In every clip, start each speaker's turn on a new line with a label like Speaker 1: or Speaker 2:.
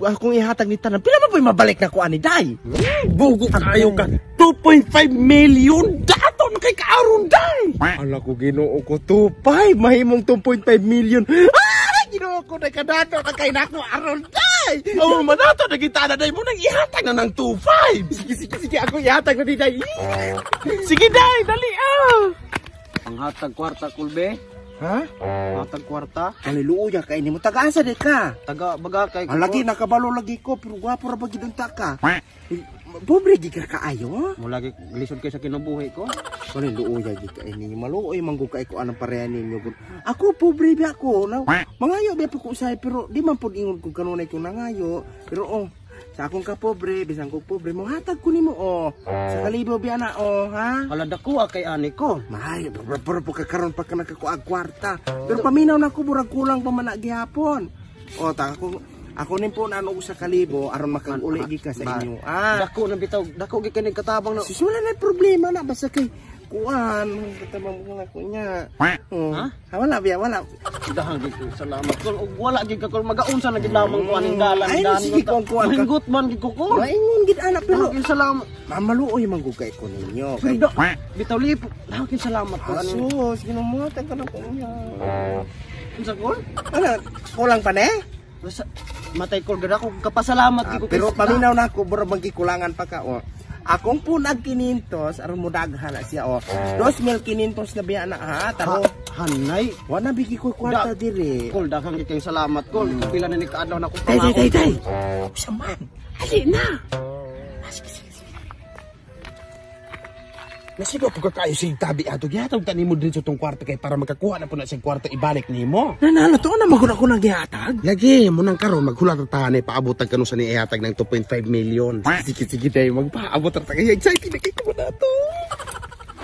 Speaker 1: akong ihatag ni tanan. Pila man po'y mabalik na ko ani day.
Speaker 2: Bugo kayo ka. 2.5 million dato na kay kaaron day.
Speaker 1: Ala ko Ginoo ko 2.5 mahimong 2.5 million. Ah, Ginoo ko day kadato na kay nako aron day.
Speaker 2: Oh, madato na kita na day mo nang ihatag na ng 2.5.
Speaker 1: Sige ako ihatag na di day.
Speaker 2: Sige day, dali
Speaker 3: Ang hatag kwarta kulbe.
Speaker 1: Ha?
Speaker 3: Hatag kwarta.
Speaker 1: Haleluya kay nimo taga-asa de ka.
Speaker 3: Taga bagakay
Speaker 1: Ang lagi nakabalo lagi ko pero gwapo ra bagid unta ka. Pobre gi ka kaayo.
Speaker 3: Mo lagi lisod kay sa kinabuhi ko.
Speaker 1: Haleluya gi ka ini maluoy manggo kay ko anang pareha ninyo. Ako pobre bi ako. Mangayo bi ko usay pero di man pud ingon ko kanunay ko nangayo. Pero sa akong ka pobre, bisan ko pobre mo hatag ko nimo sa kalibo bi ana ha.
Speaker 3: Hala dako kay ani ko.
Speaker 1: Mayo pero po ka karon pa ka nakakuag kwarta. Pero paminaw na ko burag kulang pa man gihapon. Ta ako nin po naano sa kalibo aron makag-uli gi ka sa inyo.
Speaker 3: Dako na bitaw, dako gi kani katabang na.
Speaker 1: Wala na problema na basta kay kuan katabang mo na ko nya. Ha? Wala biya wala.
Speaker 3: Dahang gi salamat kol ug wala gi ka kol magaunsa na gid lamang ko aning dalan
Speaker 1: dan. Sige kuan ka.
Speaker 3: Hingot man gi ko kol.
Speaker 1: Maingon gid ana pero
Speaker 3: salamat.
Speaker 1: Mamaluoy manggugay ko ninyo.
Speaker 3: Bitaw lipo. Dahang salamat ko aning.
Speaker 1: Sus, ginumutan ka na ko nya.
Speaker 3: Unsa kol?
Speaker 1: Ano, kulang pa ne?
Speaker 3: Matay kol gid ako kapasalamat gi ko.
Speaker 1: Pero paminaw na ako bro magkikulangan pa ka Akong punag 500 aron mo daghan na siya 2,500 na biya na ha taro.
Speaker 3: Hanay,
Speaker 1: wa na bigi ko kwarta dire.
Speaker 3: Kol daghang gi kay salamat kol. Pila na ni kaadlaw na ko
Speaker 1: pangako. Tay. Saman. Ali na.
Speaker 2: Nasigo po kayo sa tabi ato. Gihatag tani mo dito tong kwarta kay para makakuha na po na sa kwarta ibalik nimo.
Speaker 1: Nanalo to na maguna ko nang gihatag.
Speaker 2: Lagi mo nang karon maghulat ang tahan paabot kanu sa ni ihatag ng 2.5 million.
Speaker 1: Sige day magpaabot ta kay excited na kay ko na to.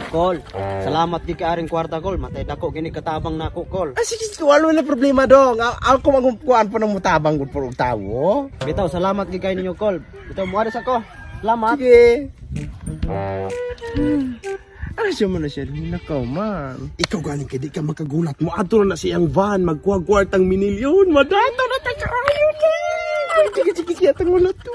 Speaker 3: Kol, salamat gi ka aring kwarta kol. Matay dako gini katabang nako kol.
Speaker 1: Sige wala na problema dong. Ako magkuan po ng mutabang gud por tawo.
Speaker 3: Bitaw salamat gi kay ninyo kol. Bitaw mo aris ako. Salamat.
Speaker 1: Sige. Siya man na siya, nakaw man.
Speaker 2: Ikaw galing kay di ka makagulat mo. Ato na siyang van, magkuha-kwartang minilyon. Madata na tayo na.
Speaker 1: Sige, kiyatang mo na to.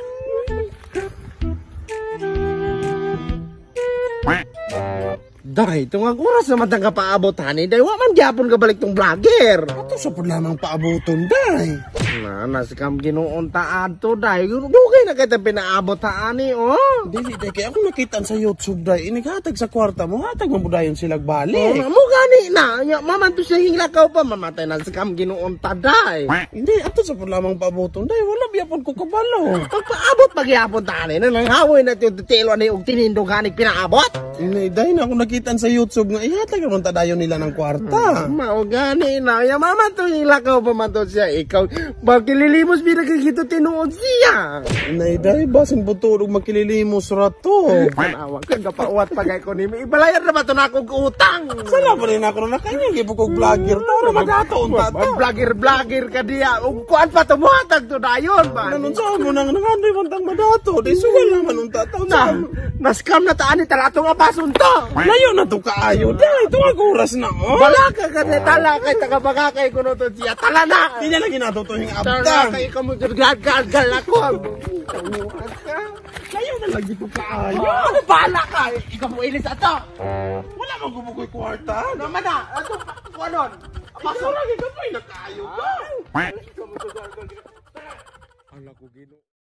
Speaker 1: Day, itong oras naman tang kapaabot hani. Day, waman gyapon ka balik tong vlogger.
Speaker 2: Ato sa po lamang paaboton, day.
Speaker 1: Nasikam ginoon taad to, day. Dugay na kita pinaabot hani,
Speaker 2: Dili, day. Kaya ako nakita sa YouTube, day. Inighatag sa kwarta mo. Hatag mabudayon sila balik.
Speaker 1: Mo gani na. Maman to siya hinglakaw pa. Mamatay na sikam ginoon ta, day.
Speaker 2: Hindi, ato sa po lamang paaboton, day. Wala biyapon ko kabalo.
Speaker 1: Pagpaabot pagyapon ta hani. Nanghawoy na yung titilo ni og tinindog hanig pinaabot.
Speaker 2: Hindi, day na ako nakita sa YouTube nga. Ihatag naman tadayon nila ng kwarta.
Speaker 1: Mao gani na. Maman to hinglakaw pa man to siya. Ikaw, bakililimos binagkikito tinuod siya.
Speaker 2: Nay, day. Basin po tulog makililimos rato.
Speaker 1: Panawa ka, kapauwat pagay ko ni ibalayar na ba ito na akong utang?
Speaker 2: Sala pa rin ako na kanya, gibo kong vlogger to, na magatoon ta to.
Speaker 1: Vlogger ka diya, kuan pa ito muhatag to na yun ba?
Speaker 2: Ganun sa mo nang nangandoy mantang madato, di sugal naman unta to.
Speaker 1: Naskam na taan ni talato nga pasun to.
Speaker 2: Layo na to kaayo, dahil ito ang oras na
Speaker 1: Bala ka ka tala kay tagabagakay ko no to siya, tala na.
Speaker 2: Hindi na lagi natutuhing abdang.
Speaker 1: Tala kay kamugal ako.
Speaker 2: Layo na lagi to kaayo.
Speaker 1: Ano bala ka? Ikaw mo ilis ato.
Speaker 2: Wala mang gumukoy kwarta.
Speaker 1: Naman na, ato, kuanon.
Speaker 2: Pasok lagi ka pa, nakaayo ka.
Speaker 1: Ala ko gino.